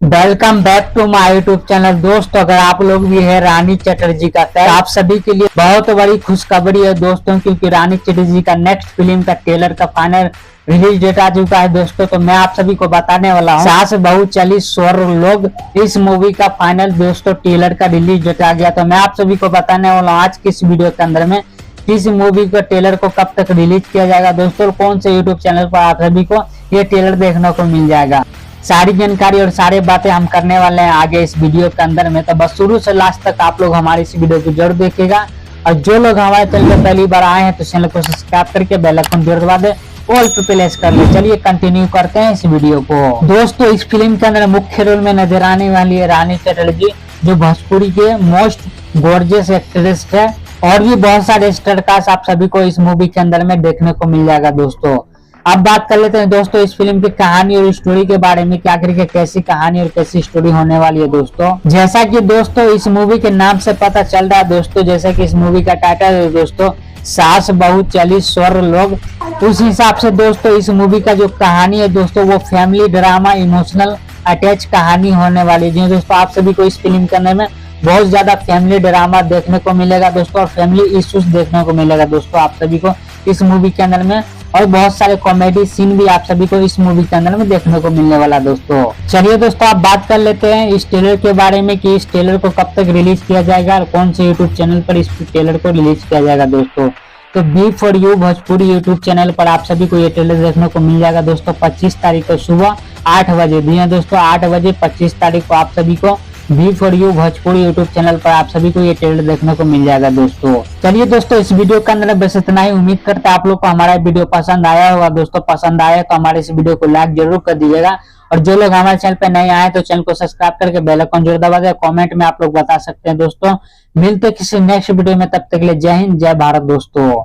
Welcome back to my YouTube channel. दोस्तों, अगर आप लोग भी है रानी चटर्जी का फैन, आप सभी के लिए बहुत बड़ी खुशखबरी है दोस्तों, क्योंकि रानी चटर्जी का नेक्स्ट फिल्म का ट्रेलर का फाइनल रिलीज डेट आ चुका है दोस्तों। तो मैं आप सभी को बताने वाला हूँ सास बहू चली स्वर लोग, इस मूवी का फाइनल दोस्तों ट्रेलर का रिलीज डेट आ गया। तो मैं आप सभी को बताने वाला हूँ आज की इस वीडियो के अंदर में इस मूवी का ट्रेलर को कब तक रिलीज किया जाएगा दोस्तों, कौन से यूट्यूब चैनल पर आप सभी को ये ट्रेलर देखने को मिल जाएगा। सारी जानकारी और सारी बातें हम करने वाले हैं आगे इस वीडियो के अंदर में। तो बस शुरू से लास्ट तक आप लोग हमारी इस वीडियो को जरूर देखिएगा, और जो लोग हमारे चैनल पर पहली बार आए हैं तो चैनल को सब्सक्राइब करके बेल आइकन जरूर दबा दे, ऑल पे प्रेस कर ले। चलिए कंटिन्यू करते हैं इस वीडियो को। दोस्तों, इस फिल्म के अंदर मुख्य रोल में नजर आने वाली है रानी चटर्जी, जो भोजपुरी के मोस्ट गॉर्जियस एक्ट्रेस है, और भी बहुत सारे स्टार कास्ट आप सभी को इस मूवी के अंदर में देखने को मिल जाएगा दोस्तों। अब बात कर लेते हैं दोस्तों इस फिल्म की कहानी और स्टोरी के बारे में, क्या आखिर कैसी कहानी और कैसी स्टोरी होने वाली है दोस्तों। जैसा कि दोस्तों इस मूवी के नाम से पता चल रहा है दोस्तों, जैसा कि इस मूवी का टाइटल है दोस्तों सास बहू चली स्वर लोग, उस हिसाब से दोस्तों इस मूवी का जो कहानी है दोस्तों वो फैमिली ड्रामा इमोशनल अटैच कहानी होने वाली है दोस्तों। आप सभी को इस फिल्म के अंदर में बहुत ज्यादा फैमिली ड्रामा देखने को मिलेगा दोस्तों, और फैमिली इश्यूज देखने को मिलेगा दोस्तों आप सभी को इस मूवी के अंदर में, और बहुत सारे कॉमेडी सीन भी आप सभी को इस मूवी के अंदर में देखने को मिलने वाला दोस्तों। चलिए दोस्तों, आप बात कर लेते हैं इस ट्रेलर के बारे में कि इस ट्रेलर को कब तक रिलीज किया जाएगा और कौन से यूट्यूब चैनल पर इस ट्रेलर को रिलीज किया जाएगा दोस्तों। तो B for you Bhojpuri YouTube channel पर आप सभी को ये ट्रेलर देखने को मिल जाएगा दोस्तों 25 तारीख को सुबह 8 बजे। जी हाँ दोस्तों, 8 बजे 25 तारीख को आप सभी को B for you Bhojpuri YouTube channel पर आप सभी को ये ट्रेलर देखने को मिल जाएगा दोस्तों। चलिए दोस्तों, इस वीडियो के अंदर बस इतना ही। उम्मीद करता है आप लोग को हमारा वीडियो पसंद आया होगा दोस्तों। पसंद आया तो हमारे इस वीडियो को लाइक जरूर कर दीजिएगा, और जो लोग हमारे चैनल पे नए आए तो चैनल को सब्सक्राइब करके बेल आइकन जरूर दबा दे। कमेंट में आप लोग बता सकते हैं दोस्तों। मिलते किसी नेक्स्ट वीडियो में, तब तक के लिए जय हिंद जय भारत दोस्तों।